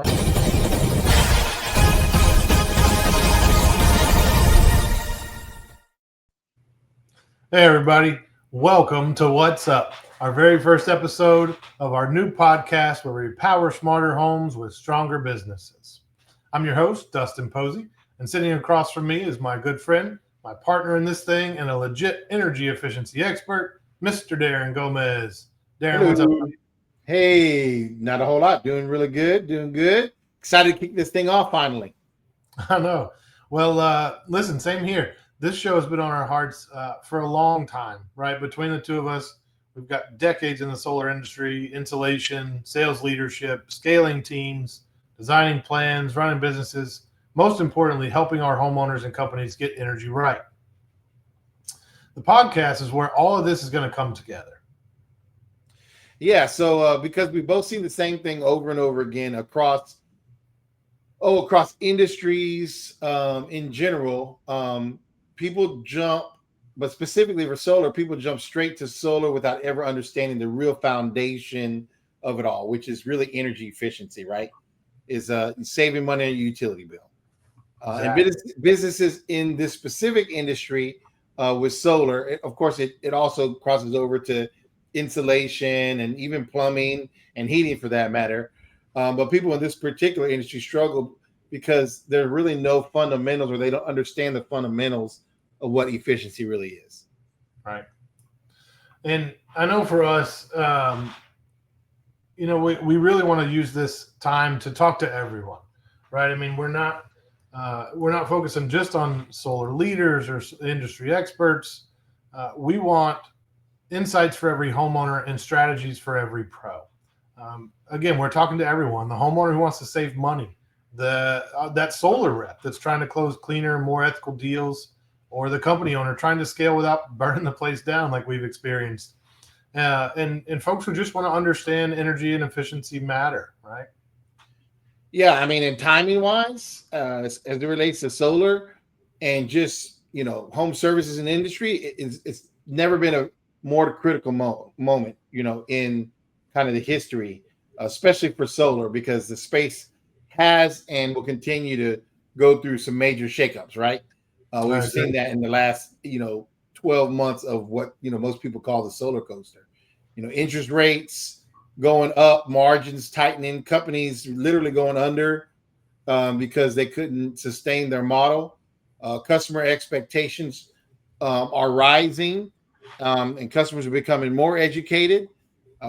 Hey, everybody. Welcome to What's Up, our very first episode of our new podcast where we power smarter homes with stronger businesses. I'm your host, Dustin Posey, and sitting across from me is my good friend, my partner in this thing, and a legit energy efficiency expert, Mr. Darren Gomez. Darren, Hello. what's up? Hey, not a whole lot. Doing really good. Doing good. Excited to kick this thing off finally. I know. Well, listen, same here. This show has been on our hearts for a long time, right? Between the two of us, we've got decades in the solar industry, insulation, sales leadership, scaling teams, designing plans, running businesses, most importantly, helping our homeowners and companies get energy right. The podcast is where all of this is going to come together. Yeah. So because we both seen the same thing over and over again across industries in general, people jump, but specifically for solar, people jump straight to solar without ever understanding the real foundation of it all, which is really energy efficiency, right? Is saving money on your utility bill. Exactly. And businesses in this specific industry with solar, of course, it also crosses over to insulation and even plumbing and heating for that matter. But people in this particular industry struggle because there are really no fundamentals, or they don't understand the fundamentals of what efficiency really is. Right. And I know for us, we really want to use this time to talk to everyone, right? I mean, we're not focusing just on solar leaders or industry experts. We want insights for every homeowner and strategies for every pro. Again, we're talking to everyone: the homeowner who wants to save money, that solar rep that's trying to close cleaner, more ethical deals, or the company owner trying to scale without burning the place down like we've experienced. And folks who just want to understand energy and efficiency matter, right? Yeah, I mean, and timing wise, as it relates to solar and just home services and industry, it's never been a more critical moment, in kind of the history, especially for solar, because the space has and will continue to go through some major shakeups, right? We've seen that in the last 12 months of what most people call the solar coaster. Interest rates going up, margins tightening, companies literally going under because they couldn't sustain their model. Customer expectations are rising, and customers are becoming more educated.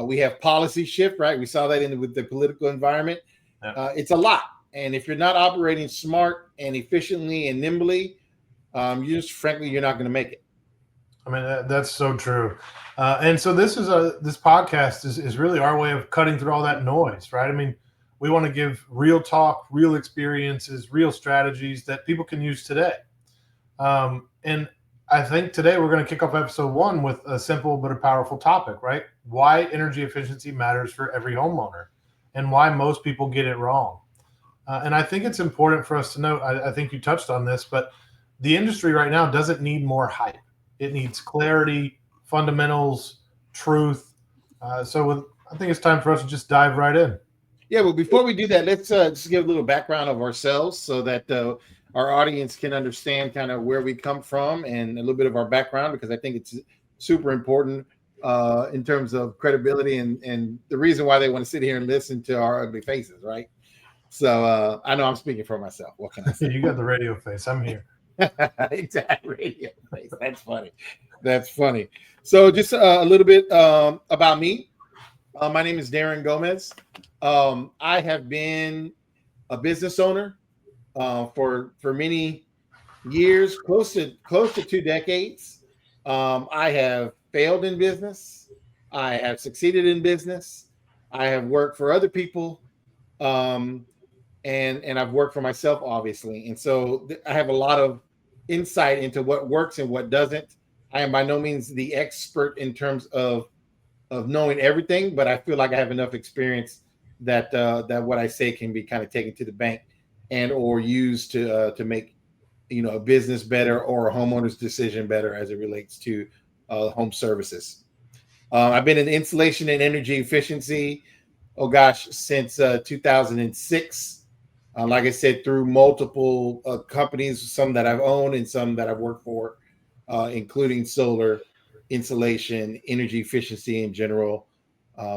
We have policy shift, right? We saw that with the political environment. Yeah. It's a lot. And if you're not operating smart and efficiently and nimbly, frankly, you're not going to make it. I mean, that's so true. And so this podcast is really our way of cutting through all that noise, right? I mean, we want to give real talk, real experiences, real strategies that people can use today. And I think today we're going to kick off episode 1 with a simple but a powerful topic, right? Why energy efficiency matters for every homeowner and why most people get it wrong. And I think it's important for us to note, I think you touched on this, but the industry right now doesn't need more hype. It needs clarity, fundamentals, truth. I think it's time for us to just dive right in. Yeah, well, before we do that, let's just give a little background of ourselves so that our audience can understand kind of where we come from and a little bit of our background, because I think it's super important in terms of credibility and the reason why they want to sit here and listen to our ugly faces, right? So I know I'm speaking for myself. What can I say? You got the radio face. I'm here. Exactly. Radio face. That's funny. So just a little bit about me. My name is Darren Gomez. I have been a business owner for many years, close to 2 decades. I have failed in business. I have succeeded in business. I have worked for other people. And I've worked for myself, obviously. And so I have a lot of insight into what works and what doesn't. I am by no means the expert in terms of knowing everything, but I feel like I have enough experience that what I say can be kind of taken to the bank and or used to make a business better or a homeowner's decision better as it relates to home services. I've been in insulation and energy efficiency oh gosh, since 2006. Like I said, through multiple companies, some that I've owned and some that I've worked for, including solar, insulation, energy efficiency in general.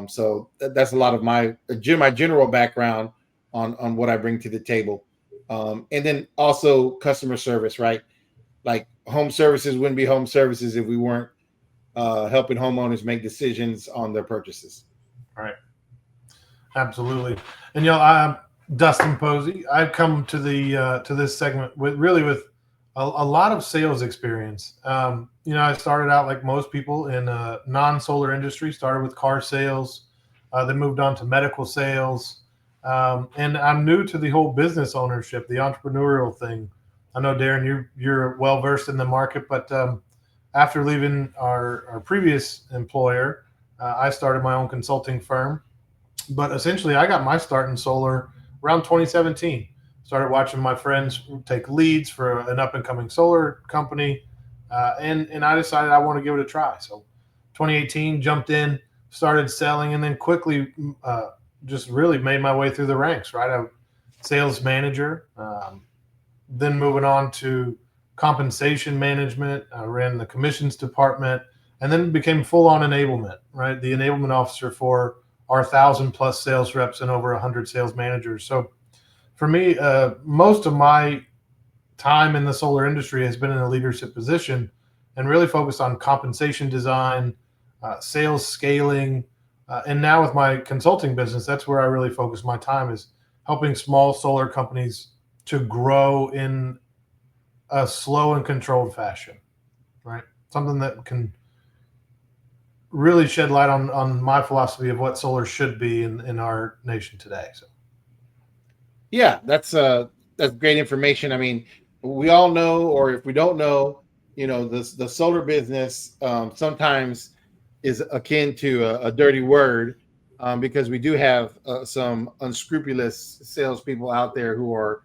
So that's a lot of my general background on what I bring to the table. And then also customer service, right? Like home services wouldn't be home services if we weren't helping homeowners make decisions on their purchases. Right. Absolutely. And I'm Dustin Posey. I've come to the to this segment with a lot of sales experience. I started out like most people in a non-solar industry. Started with car sales, then moved on to medical sales, and I'm new to the whole business ownership, the entrepreneurial thing. I know, Darren, you're well versed in the market, but after leaving our previous employer, I started my own consulting firm. But essentially, I got my start in solar around 2017. Started watching my friends take leads for an up and coming solar company, and I decided I want to give it a try. So 2018, jumped in, started selling, and then quickly just really made my way through the ranks. Right, I'm sales manager, then moving on to compensation management. I ran the commissions department, and then became full on enablement. Right, the enablement officer for our 1,000+ sales reps and over 100 sales managers. So for me, most of my time in the solar industry has been in a leadership position and really focused on compensation design, sales scaling, and now with my consulting business, that's where I really focus my time, is helping small solar companies to grow in a slow and controlled fashion, right? Something that can really shed light on my philosophy of what solar should be in our nation today. So, yeah, that's great information. I mean, we all know, or if we don't know, the solar business sometimes is akin to a dirty word, because we do have some unscrupulous salespeople out there who are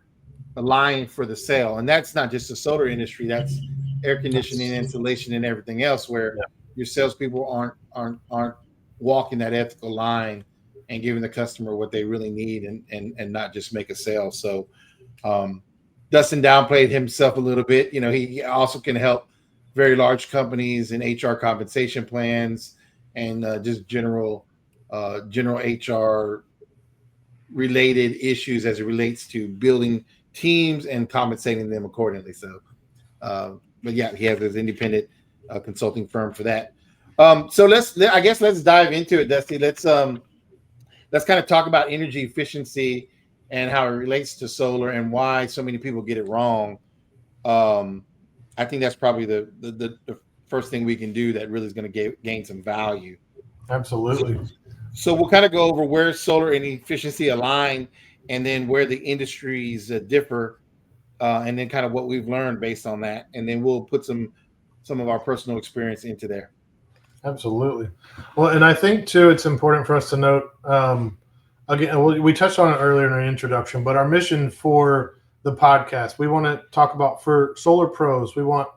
lying for the sale, and that's not just the solar industry. That's air conditioning, insulation, and everything else, where your salespeople aren't walking that ethical line and giving the customer what they really need, and not just make a sale. So Dustin downplayed himself a little bit. He also can help very large companies in HR compensation plans and just general HR related issues as it relates to building teams and compensating them accordingly. So, but yeah, he has his independent consulting firm for that. So let's dive into it, Dusty. Let's kind of talk about energy efficiency and how it relates to solar and why so many people get it wrong. I think that's probably the first thing we can do that really is going to gain some value. Absolutely. So we'll kind of go over where solar and efficiency align, and then where the industries differ, and then kind of what we've learned based on that, and then we'll put some of our personal experience into there. Absolutely. Well, and I think too, it's important for us to note, again, we touched on it earlier in our introduction, but our mission for the podcast, we want to talk about, for solar pros, we want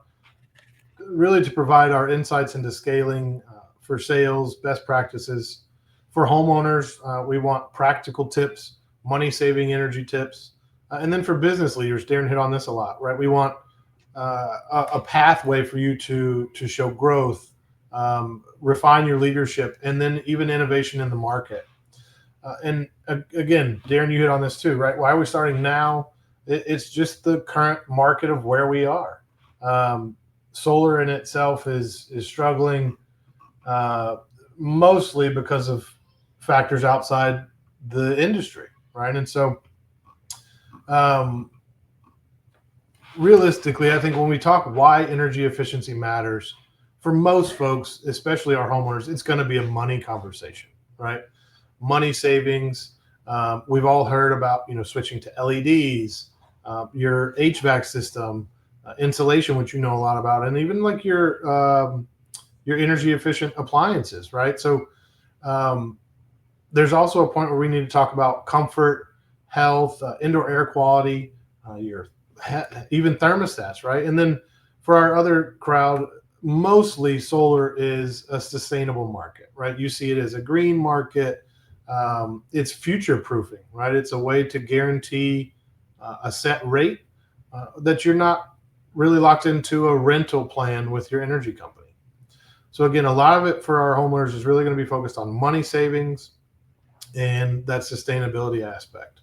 really to provide our insights into scaling, for sales, best practices. For homeowners, we want practical tips, money-saving energy tips. And then for business leaders, Darren hit on this a lot, right? We want a pathway for you to show growth, refine your leadership, and then even innovation in the market. And again, Darren, you hit on this too, right? Why are we starting now? It's just the current market of where we are. Solar in itself is struggling, mostly because of factors outside the industry, right? And so, realistically, I think when we talk why energy efficiency matters, for most folks, especially our homeowners, it's going to be a money conversation, right? Money savings. We've all heard about, switching to LEDs, your HVAC system, insulation, which you know a lot about, and even like your energy efficient appliances, right? So there's also a point where we need to talk about comfort, health, indoor air quality, even thermostats, right? And then for our other crowd, mostly solar is a sustainable market, right? You see it as a green market. it's future proofing, right? It's a way to guarantee a set rate that you're not really locked into a rental plan with your energy company. So again, a lot of it for our homeowners is really going to be focused on money savings and that sustainability aspect.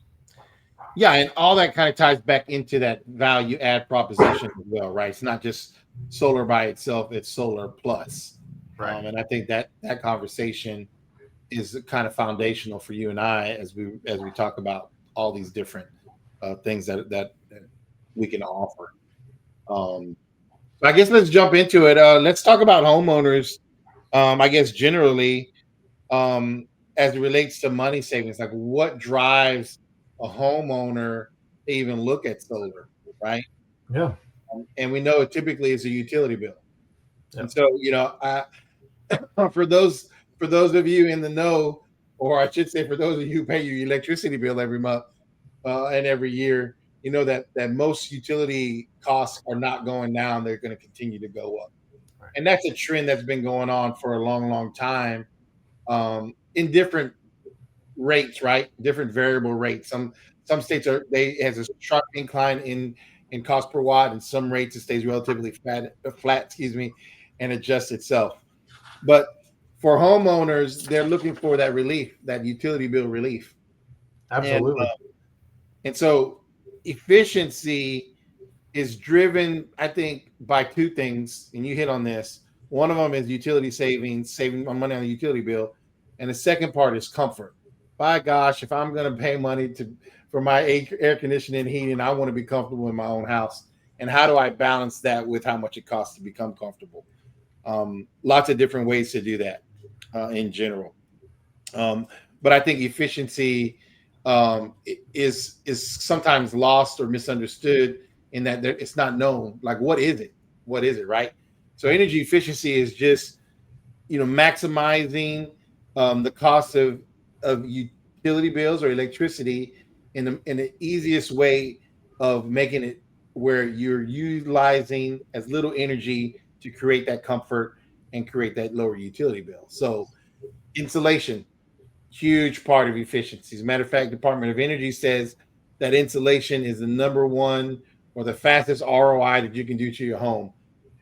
Yeah, and all that kind of ties back into that value add proposition as well, right? It's not just solar by itself; it's solar plus. Right. And I think that conversation is kind of foundational for you and I as we talk about all these different things that we can offer. So I guess let's jump into it. Let's talk about homeowners. I guess generally, as it relates to money savings, like what drives a homeowner to even look at solar, right? Yeah. And we know it typically is a utility bill. Yep. And so, for those of you in the know, or I should say, for those of you who pay your electricity bill every month and every year, you know that most utility costs are not going down; they're going to continue to go up, Right. and that's a trend that's been going on for a long, long time in different rates, right? Different variable rates. Some states has a sharp incline in cost per watt, and some rates it stays relatively flat, and adjusts itself. But for homeowners, they're looking for that relief, that utility bill relief. Absolutely. And so efficiency is driven, I think, by two things, and you hit on this. One of them is utility savings, saving money on the utility bill, and the second part is comfort. By gosh, if I'm going to pay money for my air conditioning and heating, I want to be comfortable in my own house. And how do I balance that with how much it costs to become comfortable? Lots of different ways to do that in general. But I think efficiency is sometimes lost or misunderstood in that it's not known. Like, what is it? What is it, right? So energy efficiency is just, maximizing the cost of utility bills or electricity in the easiest way of making it where you're utilizing as little energy to create that comfort and create that lower utility bill. So insulation, huge part of efficiency. As a matter of fact, Department of Energy says that insulation is the number one or the fastest ROI that you can do to your home.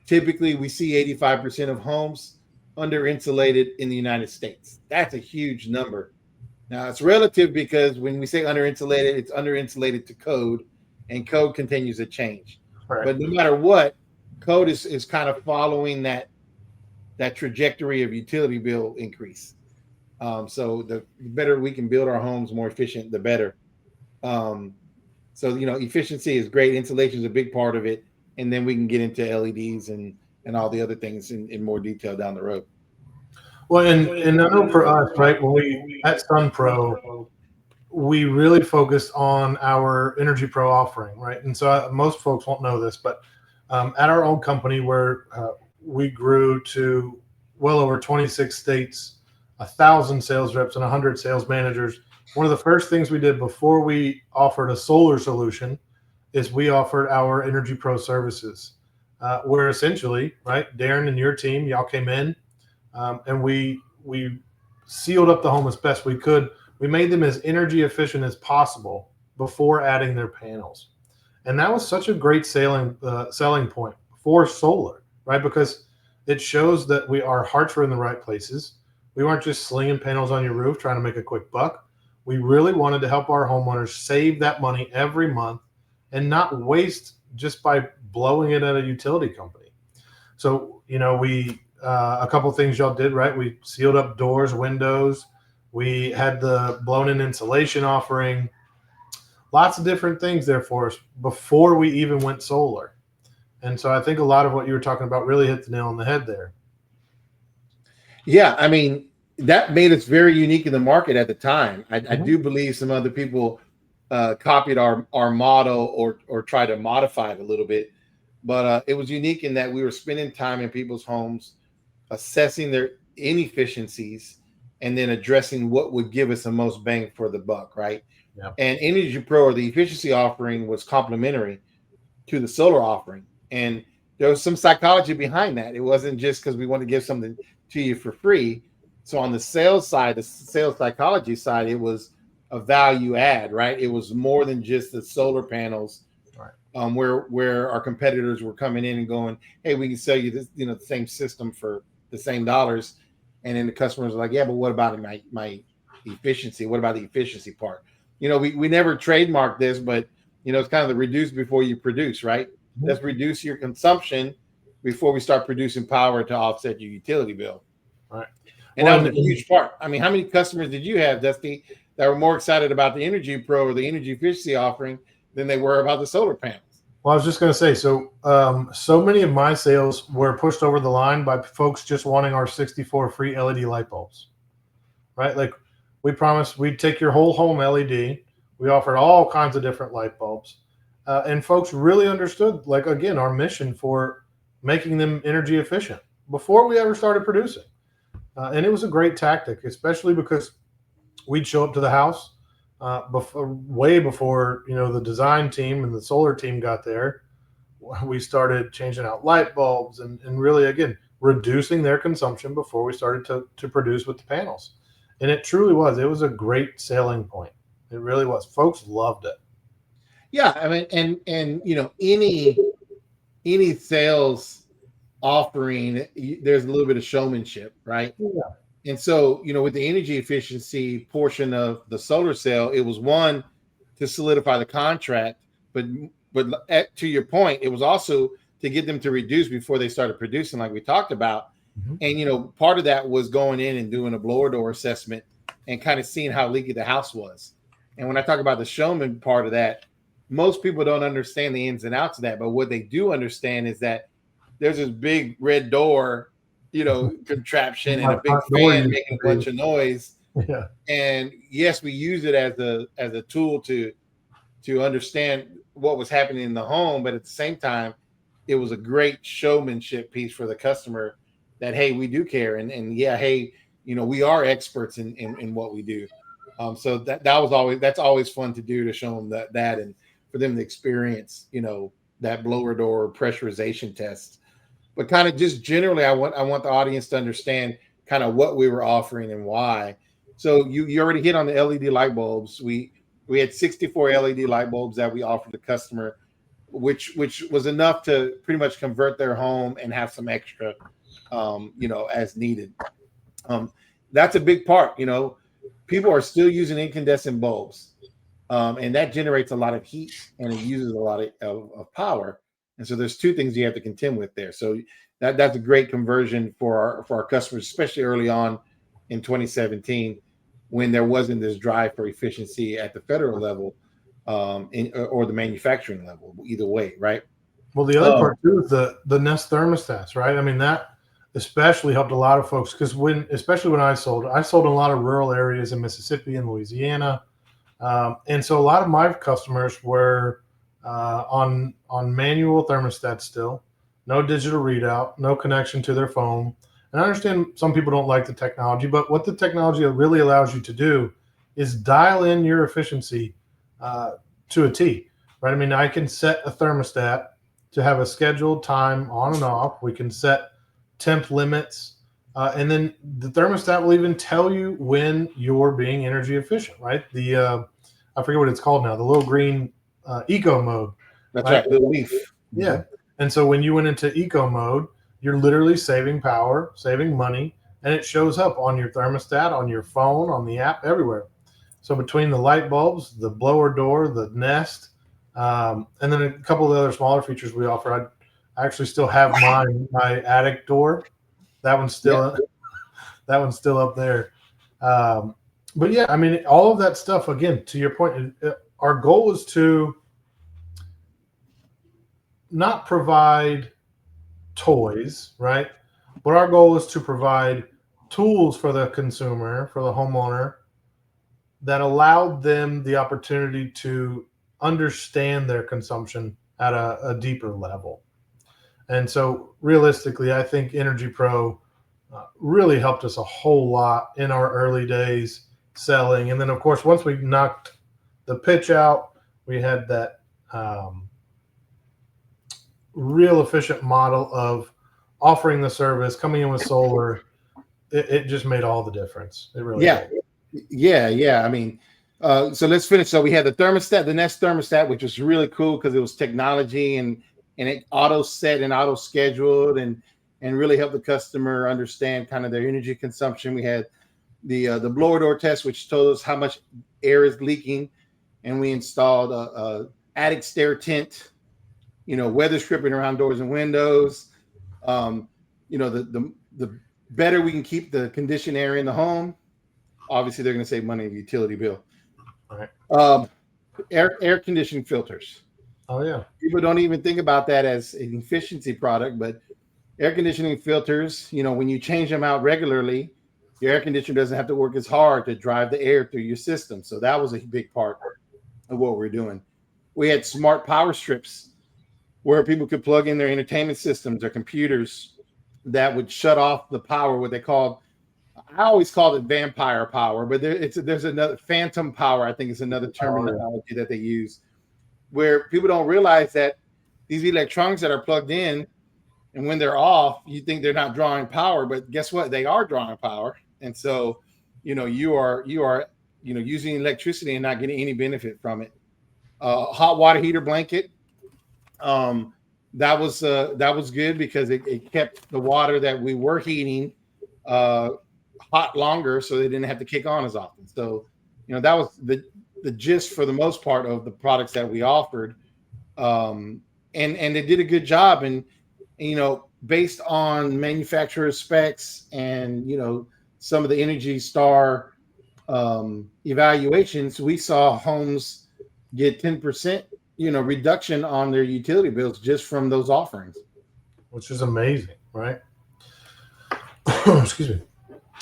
Typically, we see 85% of homes under insulated in the United States. That's a huge number. Now, it's relative because when we say under insulated, it's under insulated to code, and code continues to change. Right. But no matter what, code is kind of following that trajectory of utility bill increase. So the better we can build our homes more efficient, the better. So efficiency is great. Insulation is a big part of it, and then we can get into LEDs and all the other things in more detail down the road. Well, and I know for us, right, when we at SunPro, we really focused on our Energy Pro offering, right? And so most folks won't know this, but at our old company where we grew to well over 26 states, 1,000 sales reps and 100 sales managers, one of the first things we did before we offered a solar solution is we offered our Energy Pro services, where essentially, right, Darren and your team, y'all came in and we sealed up the home as best we could. We made them as energy efficient as possible before adding their panels. And that was such a great selling point for solar, right? Because it shows that our hearts were in the right places. We weren't just slinging panels on your roof trying to make a quick buck. We really wanted to help our homeowners save that money every month and not waste just by blowing it at a utility company. So, we a couple of things y'all did, right? We sealed up doors, windows. We had the blown-in insulation offering. Lots of different things there for us before we even went solar. And so I think a lot of what you were talking about really hit the nail on the head there. Yeah, I mean, that made us very unique in the market at the time. I do believe some other people copied our model or tried to modify it a little bit. But it was unique in that we were spending time in people's homes, assessing their inefficiencies, and then addressing what would give us the most bang for the buck, right? Yep. And Energy Pro, or the efficiency offering, was complementary to the solar offering. And there was some psychology behind that. It wasn't just because we want to give something to you for free. So on the sales side, the sales psychology side, it was a value add, right? It was more than just the solar panels, Right. Where our competitors were coming in and going, "Hey, we can sell you this, the same system for the same dollars," and then the customers are like, "Yeah, but what about my efficiency? What about the efficiency part?" We never trademarked this, but it's kind of the reduce before you produce, right? Mhm. Let's reduce your consumption before we start producing power to offset your utility bill. Right. And that was a huge part. I mean, how many customers did you have, Dusty, that were more excited about the Energy Pro or the energy efficiency offering than they were about the solar panels? Well, I was just going to say, so many of my sales were pushed over the line by folks just wanting our 64 free LED light bulbs, right? Like we promised we'd take your whole home LED. We offered all kinds of different light bulbs. And folks really understood, like, again, our mission for making them energy efficient before we ever started producing. And it was a great tactic, especially because we'd show up to the house way before the design team and the solar team got there. We started changing out light bulbs and really, again, reducing their consumption before we started to produce with the panels. And it truly was. It was a great selling point. It really was. Folks loved it. Yeah, I mean, and any sales offering, there's a little bit of showmanship, right? Yeah. And so, with the energy efficiency portion of the solar cell, it was one to solidify the contract, but to your point, it was also to get them to reduce before they started producing, like we talked about. Mhm. And part of that was going in and doing a blower door assessment and kind of seeing how leaky the house was. And when I talk about the showman part of that, most people don't understand the ins and outs of that. But what they do understand is that there's this big red door, contraption and My a big front door fan used making to a bunch of noise. Yeah. And yes, we use it as a tool to understand what was happening in the home, but at the same time, it was a great showmanship piece for the customer that, hey, we do care, and yeah, hey, we are experts in what we do. So that's always fun to do, to show them that and for them to experience that blower door pressurization test. But kind of just generally, I want the audience to understand kind of what we were offering and why. So you already hit on the LED light bulbs. We had 64 LED light bulbs that we offered the customer, which was enough to pretty much convert their home and have some extra, as needed. That's a big part. People are still using incandescent bulbs, and that generates a lot of heat and it uses a lot of power. And so there's two things you have to contend with there. So that's a great conversion for our customers, especially early on in 2017, when there wasn't this drive for efficiency at the federal level, or the manufacturing level, either way, right? Well, the other part too is the Nest thermostats, right? I mean, that especially helped a lot of folks because especially when I sold in a lot of rural areas in Mississippi and Louisiana, and so a lot of my customers were on manual thermostats still, no digital readout, no connection to their phone. And I understand some people don't like the technology, but what the technology really allows you to do is dial in your efficiency to a T, right? I mean, I can set a thermostat to have a scheduled time on and off. We can set temp limits, and then the thermostat will even tell you when you're being energy efficient, right? I forget what it's called now, the little green eco mode. That's right, the leaf. Yeah. And so when you went into eco mode, you're literally saving power, saving money, and it shows up on your thermostat, on your phone, on the app, everywhere. So between the light bulbs, the blower door, the Nest, and then a couple of the other smaller features we offer, I actually still have my attic door. That one's still that one's still up there. But yeah, I mean, all of that stuff. Again, to your point, our goal is to not provide toys, right? But our goal is to provide tools for the consumer, for the homeowner, that allowed them the opportunity to understand their consumption at a deeper level. And so realistically, I think Energy Pro really helped us a whole lot in our early days selling. And then, of course, once we knocked the pitch out, we had that real efficient model of offering the service, coming in with solar, it just made all the difference. It really Yeah. did. Yeah. I mean, so let's finish. So we had the thermostat, the Nest thermostat, which was really cool because it was technology and it auto set and auto scheduled and really helped the customer understand kind of their energy consumption. We had the blower door test, which told us how much air is leaking, and we installed a attic stair tent, weather stripping around doors and windows. The better we can keep the conditioned air in the home, obviously they're going to save money on the utility bill. All right. Air conditioning filters. Oh yeah. People don't even think about that as an efficiency product, but air conditioning filters, when you change them out regularly, your air conditioner doesn't have to work as hard to drive the air through your system. So that was a big part of what we're doing. We had smart power strips where people could plug in their entertainment systems or computers that would shut off the power, what they called, I always called it vampire power, but there's another phantom power. I think is another terminology that they use, where people don't realize that these electronics that are plugged in, and when they're off, you think they're not drawing power, but guess what? They are drawing power. And so, you are using electricity and not getting any benefit from it. Hot water heater blanket. That was good because it kept the water that we were heating hot longer, so they didn't have to kick on as often. So, that was the gist for the most part of the products that we offered. And they did a good job. And based on manufacturer specs and, some of the Energy Star evaluations, we saw homes get 10%, reduction on their utility bills just from those offerings. Which is amazing, right? Excuse me.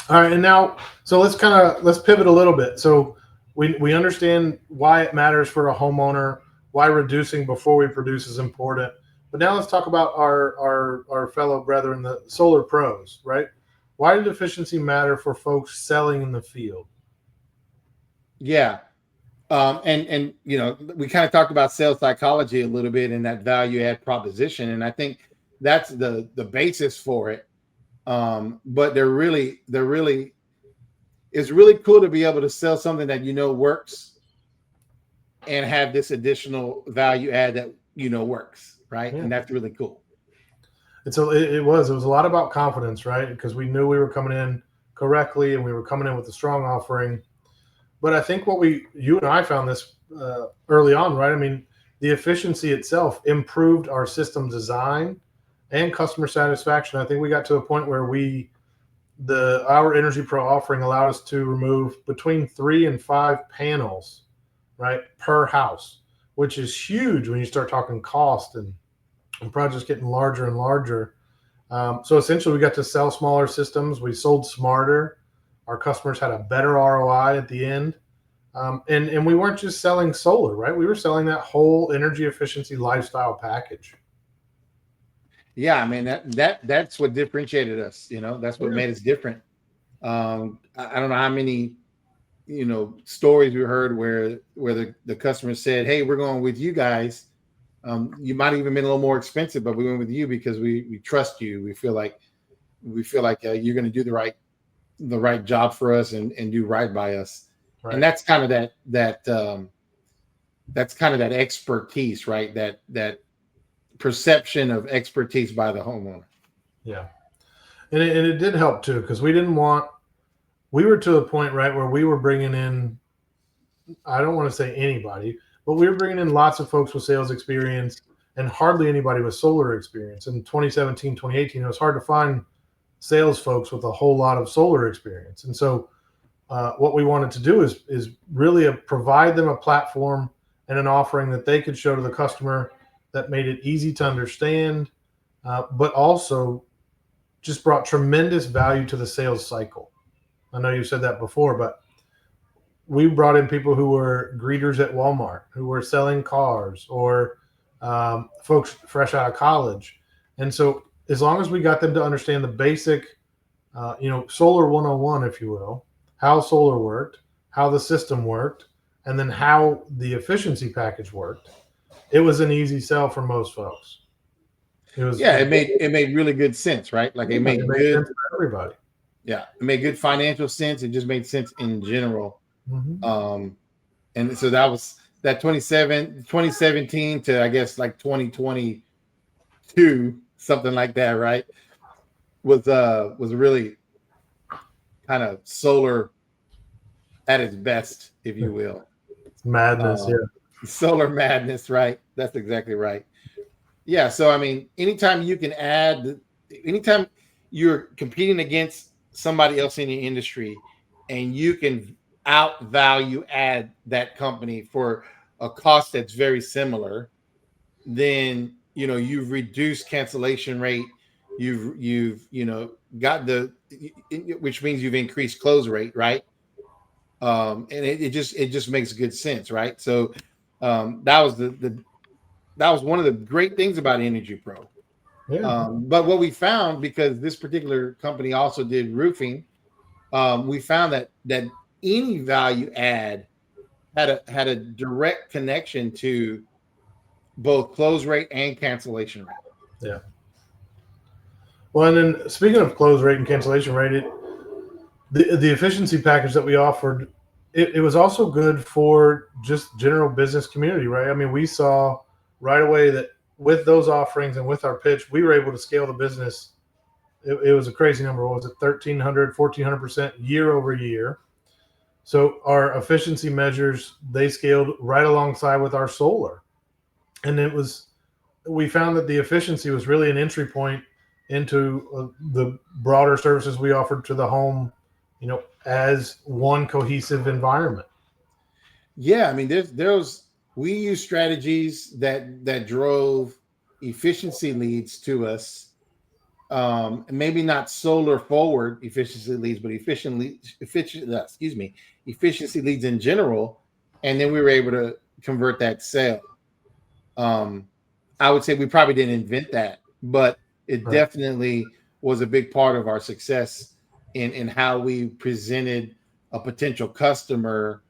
All right. And now, so let's pivot a little bit. So we understand why it matters for a homeowner, why reducing before we produce is important. But now let's talk about our fellow brethren, the solar pros, right? Why did efficiency matter for folks selling in the field? Yeah. And we kind of talked about sales psychology a little bit in that value add proposition. And I think that's the basis for it. But it's really cool to be able to sell something that works and have this additional value add that works, right? Yeah. And that's really cool. It was a lot about confidence, right? Because we knew we were coming in correctly and we were coming in with a strong offering. But I think you and I found this early on, right? I mean, the efficiency itself improved our system design and customer satisfaction. I think we got to a point where our Energy Pro offering allowed us to remove between 3 and 5 panels, right, per house, which is huge when you start talking cost and projects getting larger and larger. So essentially, we got to sell smaller systems. We sold smarter. Our customers had a better ROI at the end. And we weren't just selling solar, right? We were selling that whole energy efficiency lifestyle package. Yeah, I mean, that's what differentiated us. That's what made us different. I don't know how many, stories we heard where the customer said, "Hey, we're going with you guys. You might have even been a little more expensive, but we went with you because we trust you. We feel like you're going to do the right job for us and do right by us." Right. And that's kind of that expertise, right? That perception of expertise by the homeowner. Yeah. And it did help too, because we were to a point, right, where we were bringing in, I don't want to say anybody, but we were bringing in lots of folks with sales experience and hardly anybody with solar experience. In 2017, 2018, it was hard to find sales folks with a whole lot of solar experience. And so what we wanted to do is really provide them a platform and an offering that they could show to the customer that made it easy to understand, but also just brought tremendous value to the sales cycle. I know you said that before, but we brought in people who were greeters at Walmart, who were selling cars, or folks fresh out of college. And so as long as we got them to understand the basic, solar 101, if you will, how solar worked, how the system worked, and then how the efficiency package worked, it was an easy sell for most folks. It made really good sense, right? Like it made good sense for everybody. Yeah, it made good financial sense. It just made sense in general. Mhm. And so that was that 2017 to I guess like 2022, something like that, right? Was really kind of solar at its best, if you will. It's madness. Yeah. Um, Solar madness, right? That's exactly right. Yeah. So I mean, anytime you're competing against somebody else in the industry, and you can out value add that company for a cost that's very similar, then you've reduced cancellation rate. You've got which means you've increased close rate, right? And it just makes good sense, right? So that was that was one of the great things about Energy Pro. Yeah. But what we found, because this particular company also did roofing, we found that any value add had a direct connection to both close rate and cancellation rate. Yeah. Well, and then speaking of close rate and cancellation rate, the efficiency package that we offered, it was also good for just general business community, right? I mean, we saw right away that with those offerings and with our pitch, we were able to scale the business. It was a crazy number. What was it? 1,300, 1,400% year over year. So our efficiency measures, they scaled right alongside with our solar. And we found that the efficiency was really an entry point into the broader services we offered to the home, as one cohesive environment. Yeah, I mean, we use strategies that drove efficiency leads to us. Maybe not solar forward efficiency leads, but efficiency leads in general. And then we were able to convert that sale. Um, I would say we probably didn't invent that, but it Right. definitely was a big part of our success in how we presented a potential customer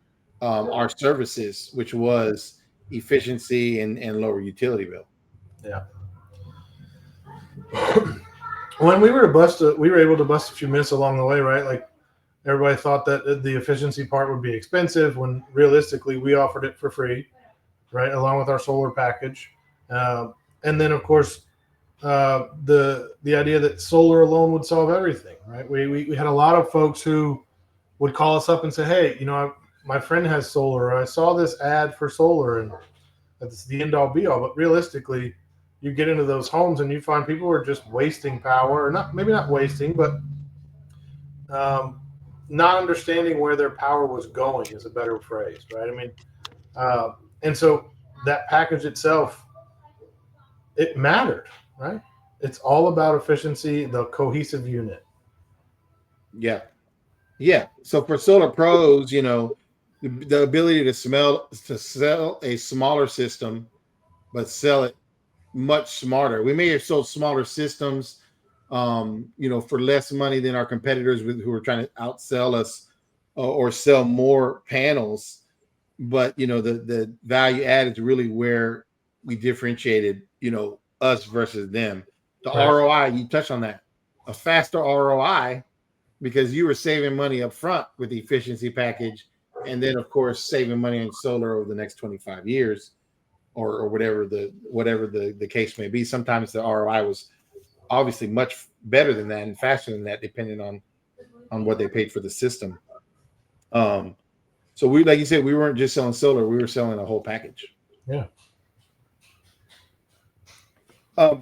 our services, which was efficiency and lower utility bill. Yeah. When we were able to bust a few myths along the way, right? Like everybody thought that the efficiency part would be expensive when realistically we offered it for free, right? Along with our solar package. And then of course, the idea that solar alone would solve everything, right? We had a lot of folks who would call us up and say, hey, my friend has solar, or I saw this ad for solar, and that's the end all be all. But realistically, you get into those homes and you find people are just wasting power, or not, maybe not wasting, but um, not understanding where their power was going is a better phrase, right? I mean, and so that package itself, it mattered, right? It's all about efficiency, the cohesive unit. Yeah. Yeah. So for solar pros, the ability to sell a smaller system, but sell it much smarter. We may have sold smaller systems, for less money than our competitors who are trying to outsell us or sell more panels. But the value add is really where we differentiated, us versus them. The Right. ROI, you touched on that, a faster ROI because you were saving money up front with the efficiency package, and then of course saving money on solar over the next 25 years, or whatever the case may be. Sometimes the ROI was obviously much better than that and faster than that, depending on what they paid for the system. So we, like you said, we weren't just selling solar; we were selling a whole package. Yeah.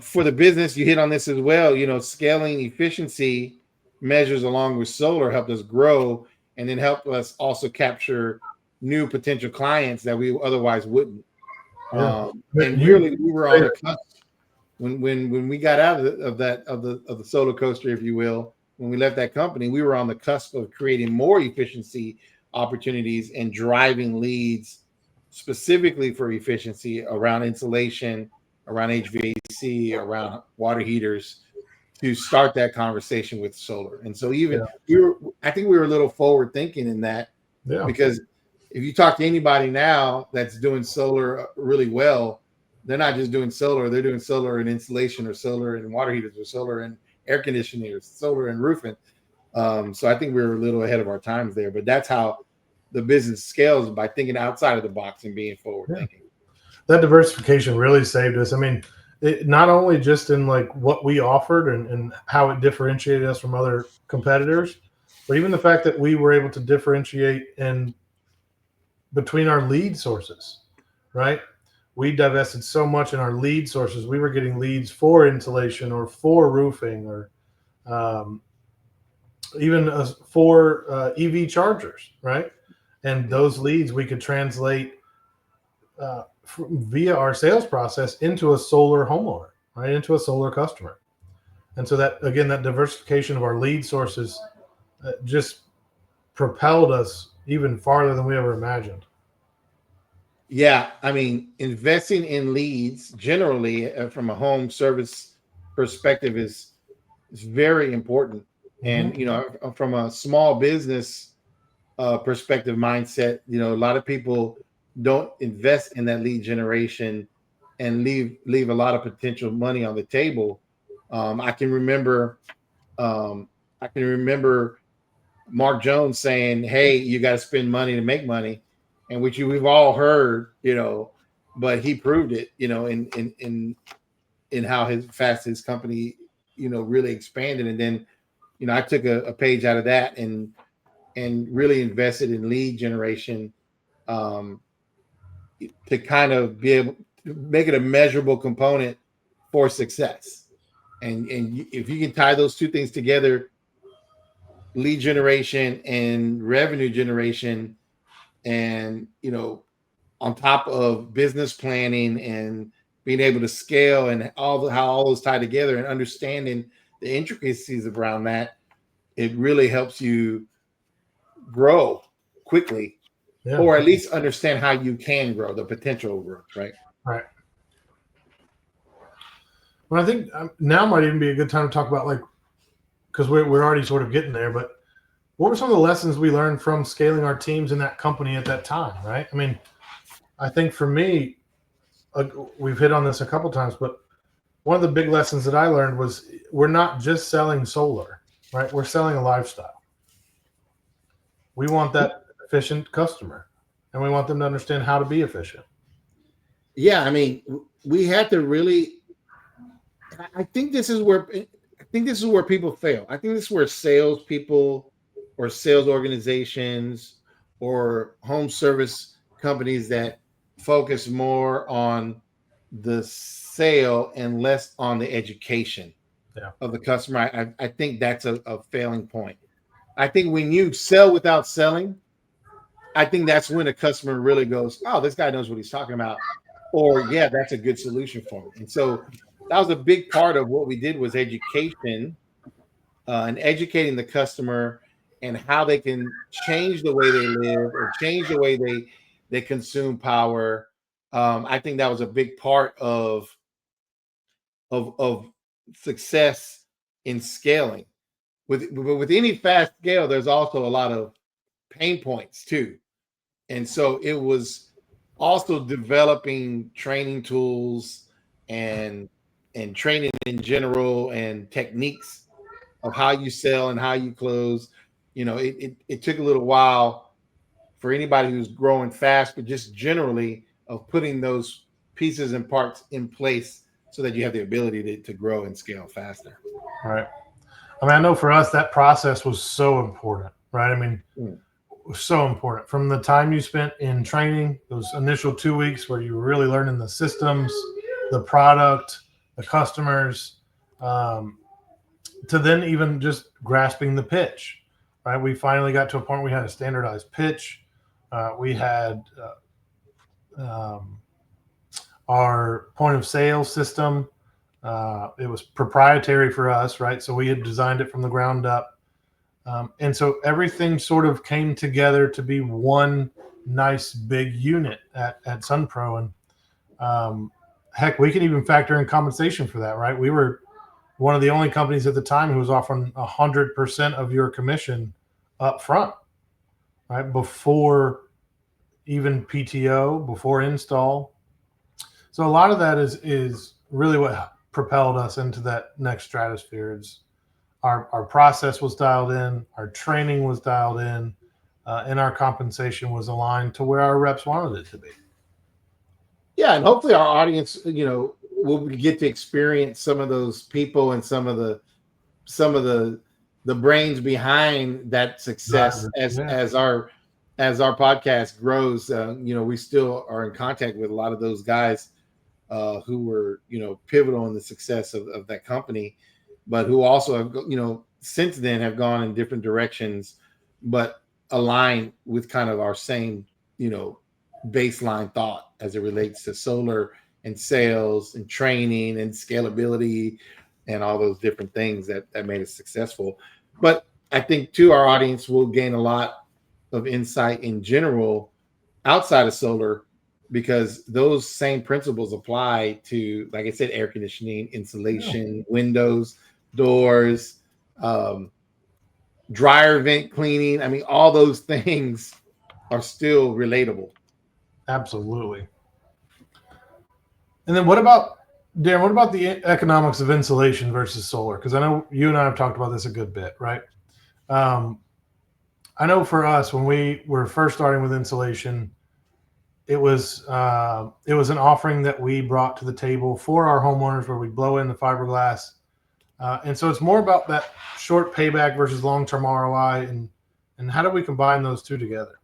For the business, you hit on this as well. Scaling efficiency measures along with solar helped us grow, and then helped us also capture new potential clients that we otherwise wouldn't. Yeah. And really, we were on the cusp when we got out of the solar coaster, if you will. When we left that company, we were on the cusp of creating more efficiency opportunities and driving leads specifically for efficiency around insulation, around HVAC, around water heaters, to start that conversation with solar. And so I think we were a little forward thinking in that, Yeah. because if you talk to anybody now that's doing solar really well, they're not just doing solar, they're doing solar and insulation, or solar and water heaters, or solar and air conditioners, solar and roofing. So I think we were a little ahead of our times there, but that's how the business scales, by thinking outside of the box and being forward thinking. That diversification really saved us. I mean, not only just in like what we offered and how it differentiated us from other competitors, but even the fact that we were able to differentiate in between our lead sources, right? We divested so much in our lead sources. We were getting leads for insulation or for roofing or um, even for EV chargers, right? And those leads we could translate via our sales process into a solar homeowner, right? Into a solar customer. And so that, again, that diversification of our lead sources just propelled us even farther than we ever imagined. Yeah, I mean, investing in leads generally from a home service perspective is very important. And from a small business perspective mindset, a lot of people don't invest in that lead generation and leave a lot of potential money on the table. I can remember Mark Jones saying, "Hey, you got to spend money to make money," and which we've all heard, but he proved it, in how fast his company, really expanded. And then, I took a page out of that and really invested in lead generation, to kind of be able to make it a measurable component for success. And if you can tie those two things together, lead generation and revenue generation, and on top of business planning and being able to scale and how all those tie together and understanding the intricacies around that, it really helps you grow quickly, or at least understand how you can grow, the potential growth, right? Right. Well, I think now might even be a good time to talk about, like, because we're already sort of getting there, but what were some of the lessons we learned from scaling our teams in that company at that time, right? I mean, I think for me, we've hit on this a couple times, but one of the big lessons that I learned was we're not just selling solar, right? We're selling a lifestyle. We want that efficient customer, and we want them to understand how to be efficient. Yeah, I mean, we had to really. I think this is where people fail. I think this is where salespeople or sales organizations or home service companies that focus more on the sale and less on the education of the customer. I think that's a failing point. I think when you sell without selling, I think that's when a customer really goes, "Oh, this guy knows what he's talking about," or "Yeah, that's a good solution for me." And so that was a big part of what we did, was education, and educating the customer and how they can change the way they live or change the way they consume power. I think that was a big part of success in scaling. With any fast scale, there's also a lot of pain points too. And so it was also developing training tools and training in general and techniques of how you sell and how you close. It took a little while for anybody who's growing fast, but just generally of putting those pieces and parts in place so that you have the ability to grow and scale faster. Right. I mean, I know for us that process was so important, right? I mean, so important. From the time you spent in training, those initial 2 weeks where you were really learning the systems, the product, the customers, to then even just grasping the pitch, right? We finally got to a point where we had a standardized pitch. We had our point of sale system. It was proprietary for us, right? So we had designed it from the ground up. And so everything sort of came together to be one nice big unit at SunPro. And heck, we can even factor in compensation for that, right? We were one of the only companies at the time who was offering 100% of your commission up front, right? Before even PTO, before install. So a lot of that is really what propelled us into that next stratosphere. our process was dialed in, our training was dialed in, and our compensation was aligned to where our reps wanted it to be. Yeah, and hopefully our audience, will get to experience some of those people and some of the brains behind that success as our podcast grows. We still are in contact with a lot of those guys who were pivotal in the success of that company, but who also have since then have gone in different directions, but aligned with kind of our same baseline thought as it relates to solar and sales and training and scalability and all those different things that made us successful. But I think too, our audience will gain a lot of insight in general outside of solar, because those same principles apply to, like I said, air conditioning, insulation, windows, doors, dryer vent cleaning. I mean, all those things are still relatable. Absolutely. And then what about, Darren, what about the economics of insulation versus solar? Because I know you and I have talked about this a good bit, right? I know for us, when we were first starting with insulation, it was an offering that we brought to the table for our homeowners, where we blow in the fiberglass. And so it's more about that short payback versus long-term ROI, and how do we combine those two together?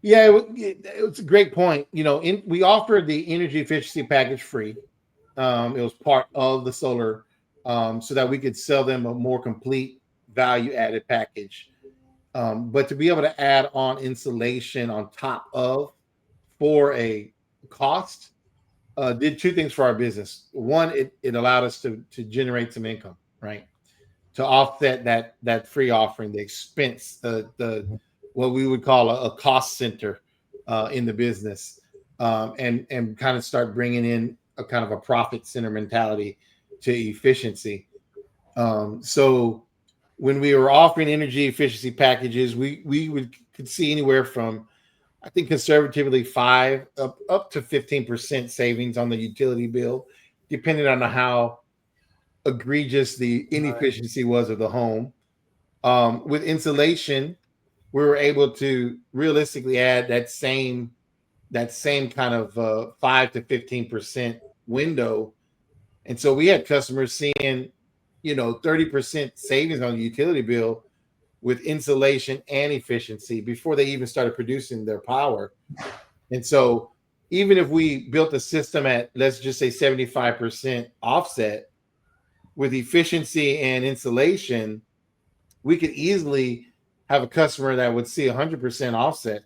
Yeah, it's a great point. We offered the energy efficiency package free. It was part of the solar, so that we could sell them a more complete value-added package. But to be able to add on insulation on top of for a cost did two things for our business. One, it allowed us to generate some income, right? To offset that free offering, the expense, the what we would call a cost center in the business, and kind of start bringing in a kind of a profit center mentality to efficiency. So when we were offering energy efficiency packages, we could see anywhere from, I think, conservatively 5 up to 15% savings on the utility bill, depending on how egregious the inefficiency was of the home. With insulation, we were able to realistically add that same kind of 5 to 15% window. And so we had customers seeing 30% savings on the utility bill with insulation and efficiency before they even started producing their power. And so even if we built a system at, let's just say, 75% offset with efficiency and insulation, we could easily have a customer that would see 100% offset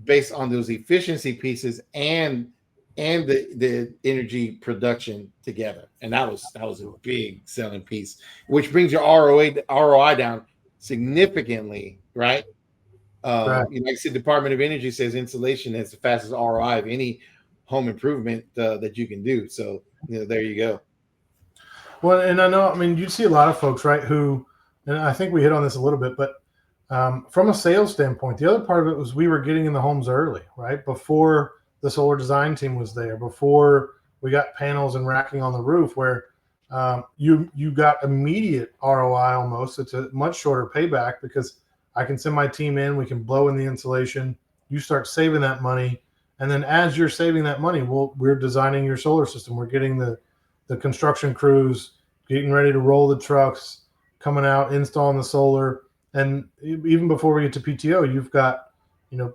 based on those efficiency pieces and the energy production together. And that was a big selling piece, which brings your ROI down significantly, right? Like I said, Department of Energy says insulation has the fastest ROI of any home improvement that you can do. So there you go. Well, and I mean, you see a lot of folks, right, who, and I think we hit on this a little bit, but from a sales standpoint, the other part of it was we were getting in the homes early, right? Before the solar design team was there, before we got panels and racking on the roof, where you got immediate ROI almost. It's a much shorter payback because I can send my team in, we can blow in the insulation, you start saving that money. And then as you're saving that money, we're designing your solar system. We're getting the construction crews, getting ready to roll the trucks, coming out, installing the solar. And even before we get to PTO, you've got,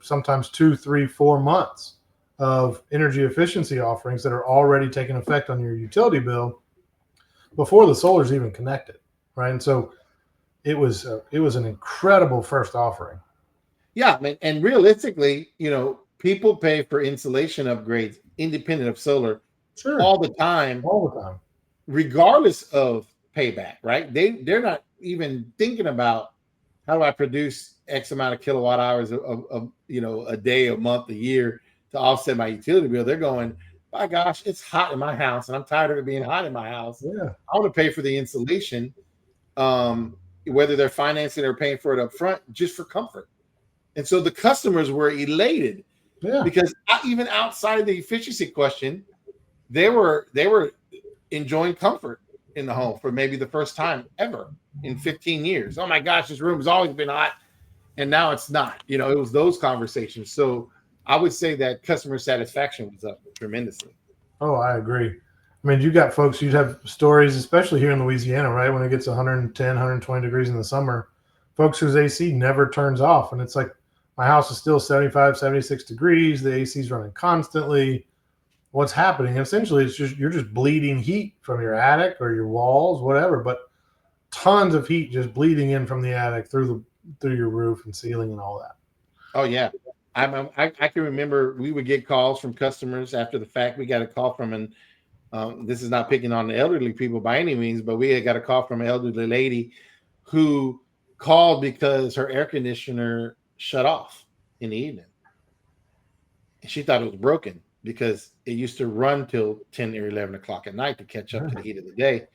sometimes 2, 3, 4 months of energy efficiency offerings that are already taking effect on your utility bill before the solar's even connected, right? And so it was an incredible first offering. Yeah, and realistically, people pay for insulation upgrades independent of solar all the time, regardless of payback, right? They're not even thinking about, how do I produce X amount of kilowatt hours of a day, a month, a year to offset my utility bill. They're going, my gosh, it's hot in my house and I'm tired of it being hot in my house. Yeah. I want to pay for the insulation, whether they're financing or paying for it up front, just for comfort. And so the customers were elated because even outside of the efficiency question, they were enjoying comfort. in the home for maybe the first time ever in 15 years. Oh my gosh, this room has always been hot, and now it's not. You know, it was those conversations. So I would say that customer satisfaction was up tremendously. Oh, I agree. I mean, you got folks, you'd have stories, especially here in Louisiana, right? When it gets 110, 120 degrees in the summer, folks whose AC never turns off. And it's like, my house is still 75, 76 degrees. The AC is running constantly. What's happening? Essentially, it's just, you're just bleeding heat from your attic or your walls, whatever, but tons of heat just bleeding in from the attic through your roof and ceiling and all that. Oh yeah. I can remember we would get calls from customers after the fact. We got a call from this is not picking on the elderly people by any means, but we had got a call from an elderly lady who called because her air conditioner shut off in the evening. And she thought it was broken because it used to run till 10 or 11 o'clock at night to catch up to the heat of the day.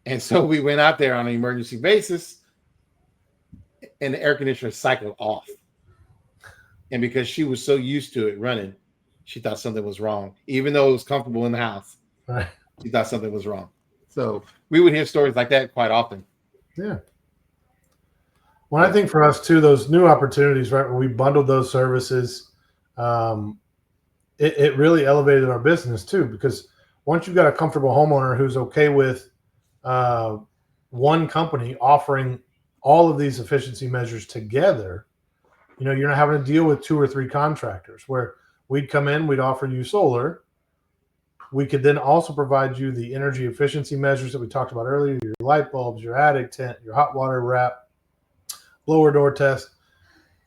And so we went out there on an emergency basis and the air conditioner cycled off. And because she was so used to it running, she thought something was wrong. Even though it was comfortable in the house, Right. She thought something was wrong. So we would hear stories like that quite often. Yeah. Well, I think for us too, those new opportunities, right, where we bundled those services, it really elevated our business too, because once you've got a comfortable homeowner who's okay with one company offering all of these efficiency measures together, you know, you're not having to deal with 2 or 3 contractors where we'd come in, we'd offer you solar. We could then also provide you the energy efficiency measures that we talked about earlier, your light bulbs, your attic tent, your hot water wrap, blower door test.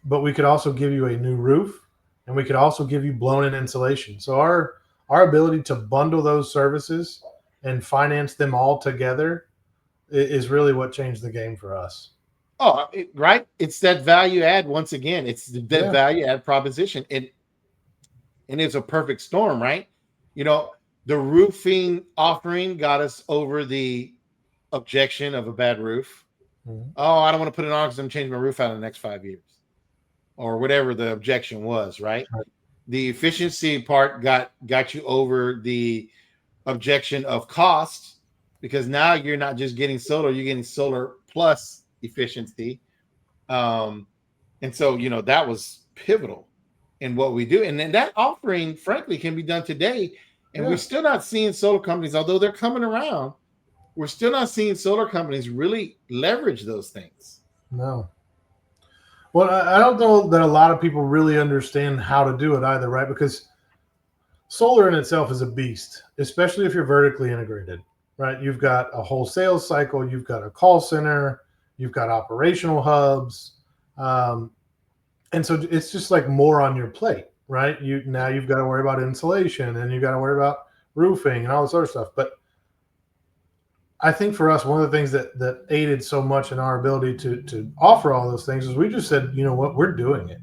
But we could also give you a new roof, and we could also give you blown-in insulation. So our ability to bundle those services and finance them all together is really what changed the game for us. Oh, right. It's that value add once again. It's that value add proposition. And it's a perfect storm, right? You know, the roofing offering got us over the objection of a bad roof. Mm-hmm. Oh, I don't want to put it on because I'm changing my roof out in the next 5 years. Or whatever the objection was, right? The efficiency part got you over the objection of cost, because now you're not just getting solar, you're getting solar plus efficiency. And so, you know, that was pivotal in what we do. And then that offering, frankly, can be done today. And we're still not seeing solar companies, although they're coming around, we're still not seeing solar companies really leverage those things. No. Well, I don't know that a lot of people really understand how to do it either, right? Because solar in itself is a beast, especially if you're vertically integrated, right? You've got a whole sales cycle, you've got a call center, you've got operational hubs. And so it's just like more on your plate, right? Now you've got to worry about insulation, and you've got to worry about roofing and all this other stuff. But I think for us, one of the things that aided so much in our ability to offer all those things is we just said, you know what, we're doing it,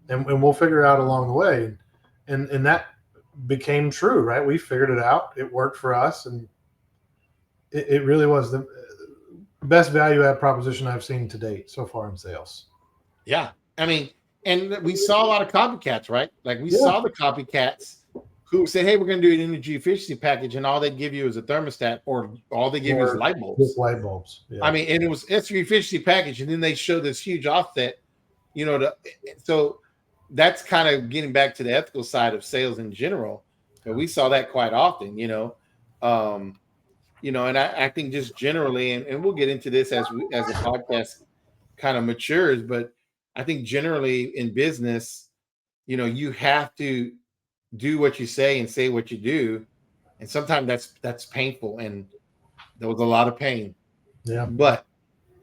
and we'll figure it out along the way. And that became true, right? We figured it out. It worked for us, and it really was the best value add proposition I've seen to date so far in sales. Yeah. I mean, and we saw a lot of copycats, right? Like we saw the copycats who said, hey, we're going to do an energy efficiency package, and all they give you is a thermostat, or all they give you is light bulbs. Just light bulbs. Yeah. I mean, and it was energy efficiency package, and then they show this huge offset, you know, so that's kind of getting back to the ethical side of sales in general. But we saw that quite often, you know, and I think just generally, and we'll get into this as the podcast kind of matures, but I think generally in business, you know, you have to do what you say and say what you do. And sometimes that's painful. And there was a lot of pain. Yeah. But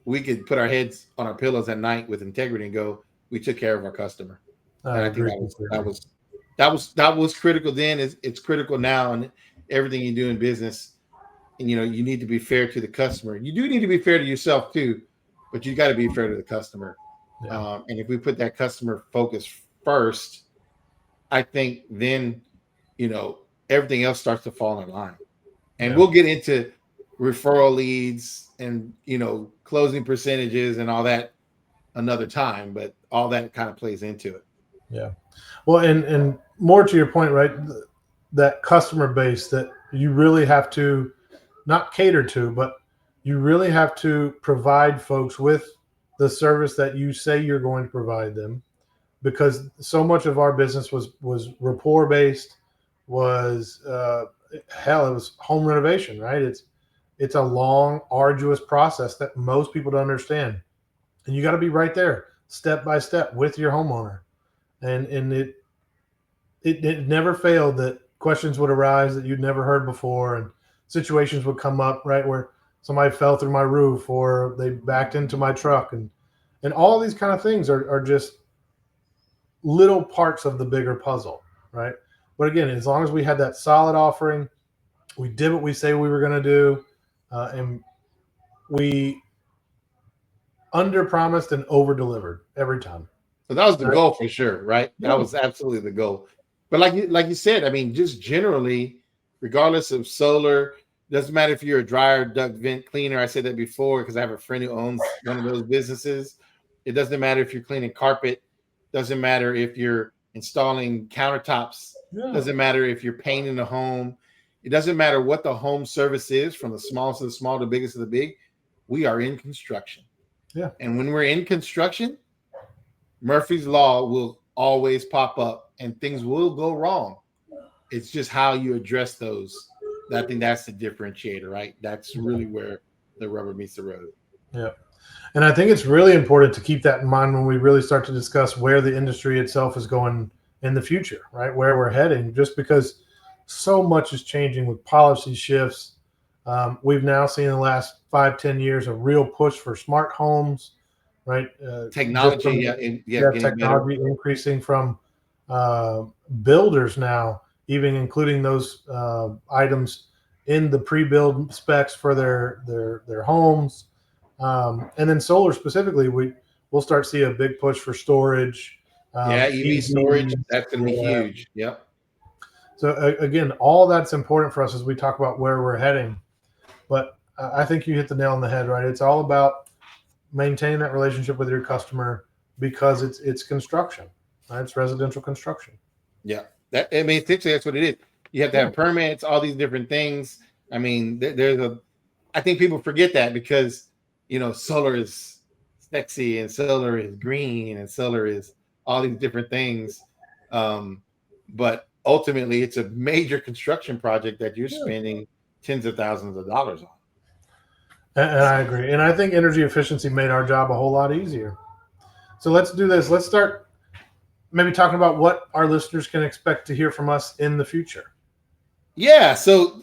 we could put our heads on our pillows at night with integrity and go, we took care of our customer. I think that was critical then. It's critical now, and everything you do in business. And, you know, you need to be fair to the customer. You do need to be fair to yourself too, but you got to be fair to the customer. Yeah. And if we put that customer focus first, I think then, you know, everything else starts to fall in line. And we'll get into referral leads and, you know, closing percentages and all that another time, but all that kind of plays into it. Yeah. Well, and more to your point, right? That customer base that you really have to not cater to, but you really have to provide folks with the service that you say you're going to provide them, because so much of our business was rapport based, was hell, it was home renovation, right? It's a long, arduous process that most people don't understand, and you got to be right there, step by step, with your homeowner, and it never failed that questions would arise that you'd never heard before, and situations would come up, right, where somebody fell through my roof or they backed into my truck, and all these kind of things are just little parts of the bigger puzzle, right? But again, as long as we had that solid offering, we did what we say we were going to do, and we under promised and over delivered every time. So that was the Right? goal for sure, right? Yeah. That was absolutely the goal. But like you said, I mean, just generally, regardless of solar, doesn't matter if you're a dryer, duct, vent cleaner. I said that before because I have a friend who owns one of those businesses. It doesn't matter if you're cleaning carpet. Doesn't matter if you're installing countertops. Yeah. Doesn't matter if you're painting a home. It doesn't matter what the home service is, from the smallest to the small, the biggest to the big. We are in construction. Yeah. And when we're in construction, Murphy's Law will always pop up and things will go wrong. It's just how you address those. I think that's the differentiator, right? That's really where the rubber meets the road. Yeah. And I think it's really important to keep that in mind when we really start to discuss where the industry itself is going in the future, right? Where we're heading, just because so much is changing with policy shifts. We've now seen in the last 5-10 years a real push for smart homes, right? Technology, technology increasing from builders now, even including those items in the pre-build specs for their homes, and then solar specifically, we'll start seeing a big push for storage. EV storage, that's going to be huge. Yep. So again, all that's important for us as we talk about where we're heading. But I think you hit the nail on the head, right? It's all about maintaining that relationship with your customer, because it's construction, right? It's residential construction. Yeah, essentially that's what it is. You have to have permits, all these different things. I mean, I think people forget that because, solar is sexy and solar is green and solar is all these different things. But ultimately, it's a major construction project that you're spending tens of thousands of dollars on. And I agree. And I think energy efficiency made our job a whole lot easier. So let's do this. Let's start maybe talking about what our listeners can expect to hear from us in the future. Yeah. So,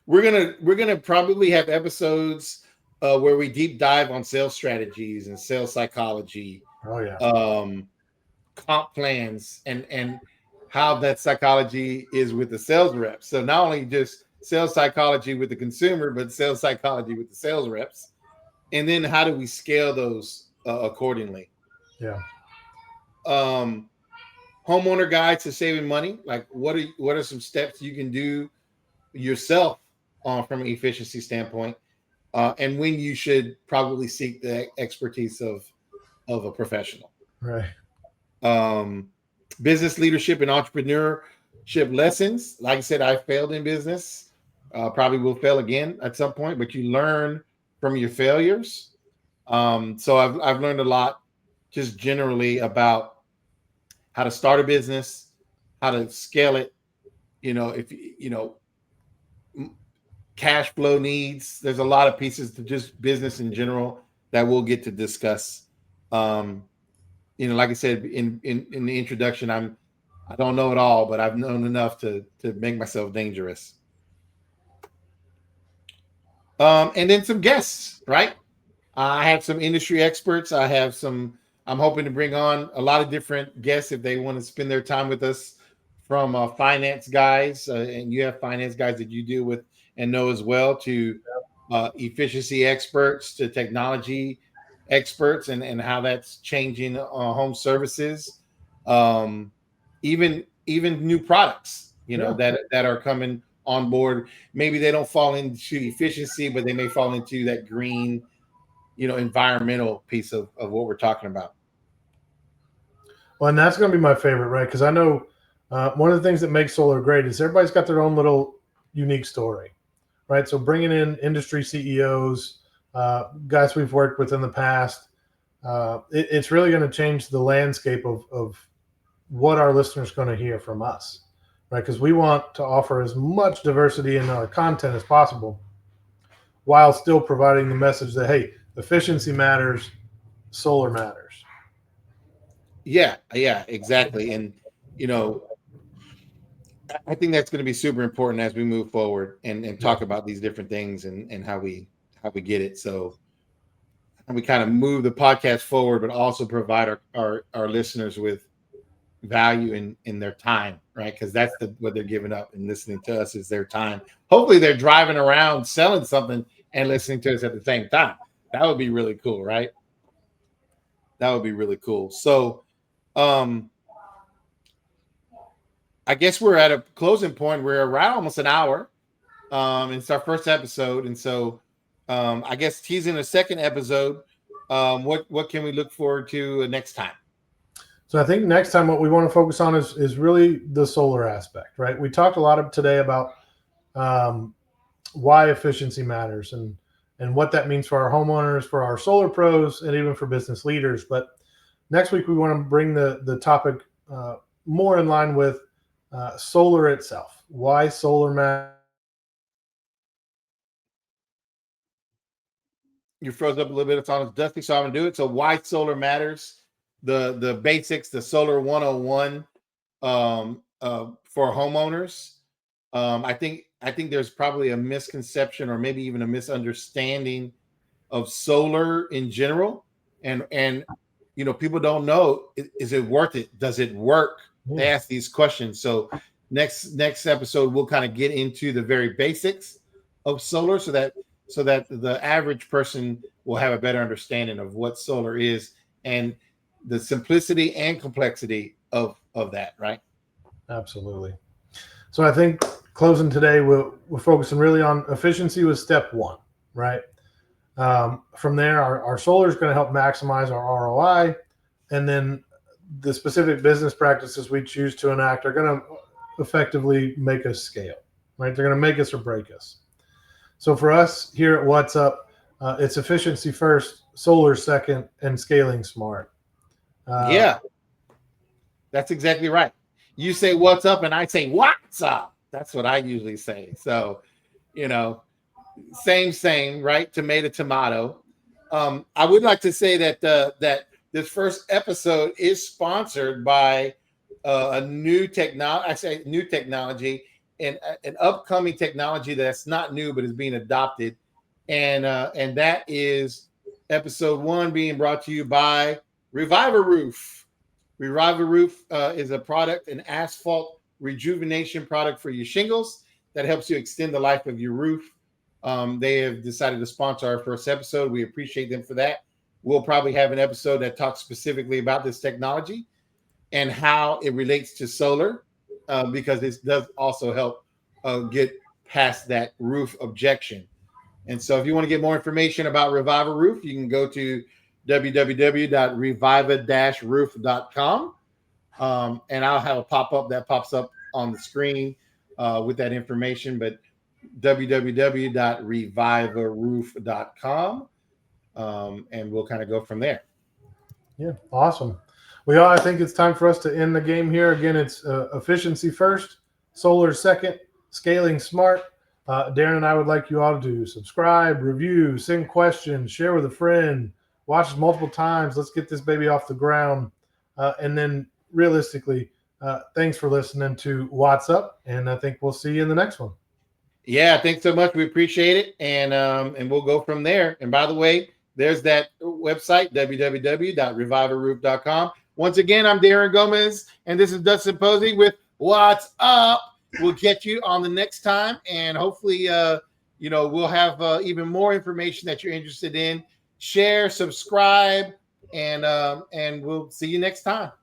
we're gonna probably have episodes where we deep dive on sales strategies and sales psychology. Oh yeah. Comp plans and how that psychology is with the sales reps. So not only just sales psychology with the consumer, but sales psychology with the sales reps. And then how do we scale those accordingly? Yeah. Homeowner guides to saving money. Like what are some steps you can do yourself from an efficiency standpoint, and when you should probably seek the expertise of a professional. Right. Business leadership and entrepreneurship lessons. Like I said, I failed in business. Probably will fail again at some point, but you learn from your failures. So I've learned a lot just generally about how to start a business, how to scale it. Cash flow needs. There's a lot of pieces to just business in general that we'll get to discuss. Like I said in the introduction, I don't know it all, but I've known enough to make myself dangerous. And then some guests, right? I have some industry experts. I'm hoping to bring on a lot of different guests if they want to spend their time with us, from finance guys, and you have finance guys that you deal with and know as well, to efficiency experts, to technology experts, and how that's changing home services, even new products, that are coming on board. Maybe they don't fall into efficiency, but they may fall into that green, environmental piece of what we're talking about. Well, and that's going to be my favorite, right? Because I know one of the things that makes solar great is everybody's got their own little unique story, right? So bringing in industry CEOs, guys we've worked with in the past, it's really going to change the landscape of what our listeners are going to hear from us, right? Because we want to offer as much diversity in our content as possible while still providing the message that, hey, efficiency matters, solar matters. Yeah, exactly. And, I think that's going to be super important as we move forward and talk about these different things and how we get it. So we kind of move the podcast forward, but also provide our listeners with value in their time, right? Because that's what they're giving up and listening to us is their time. Hopefully they're driving around selling something and listening to us at the same time. That would be really cool, right? That would be really cool. So I guess we're at a closing point. We're around almost an hour. It's our first episode. And so I guess teasing a second episode. What can we look forward to next time? So I think next time what we want to focus on is really the solar aspect, right? We talked a lot today about why efficiency matters and what that means for our homeowners, for our solar pros, and even for business leaders. But next week we want to bring the topic more in line with solar itself. Why solar matters. You froze up a little bit. It's on Dusty, so I'm gonna do it. So why solar matters. The basics, the solar 101 for homeowners. I think there's probably a misconception or maybe even a misunderstanding of solar in general, and people don't know, is it worth it? Does it work? They ask these questions. So next episode we'll kind of get into the very basics of solar so that the average person will have a better understanding of what solar is and the simplicity and complexity of that, right? Absolutely. So I think closing today, we're focusing really on efficiency was step one, right? From there, our solar is going to help maximize our ROI, and then the specific business practices we choose to enact are going to effectively make us scale, right? They're going to make us or break us. So for us here at What's Up, it's efficiency first, solar second, and scaling smart. Yeah, that's exactly right. You say what's up and I say what's up. That's what I usually say. So, same, right? Tomato. I would like to say that that this first episode is sponsored by a new technology. I say new technology and an upcoming technology that's not new but is being adopted, and that is episode 1 being brought to you by Reviver Roof. Reviver Roof is a product, an asphalt rejuvenation product for your shingles that helps you extend the life of your roof. They have decided to sponsor our first episode. We appreciate them for that. We'll probably have an episode that talks specifically about this technology and how it relates to solar, because this does also help get past that roof objection. And so if you want to get more information about Reviver Roof, you can go to www.reviva-roof.com. And I'll have a pop-up that pops up on the screen with that information, but www.revivaroof.com. And we'll kind of go from there. Yeah, awesome. Well, I think it's time for us to end the game here. Again, it's efficiency first, solar second, scaling smart. Darren and I would like you all to subscribe, review, send questions, share with a friend, watch us multiple times. Let's get this baby off the ground. And then realistically, thanks for listening to What's Up. And I think we'll see you in the next one. Yeah, thanks so much. We appreciate it. And we'll go from there. And by the way, there's that website, www.revivarroof.com. Once again, I'm Darren Gomez, and this is Dustin Posey with What's Up. We'll get you on the next time, and hopefully, we'll have even more information that you're interested in. Share, subscribe, and we'll see you next time.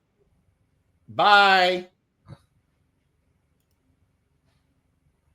Bye.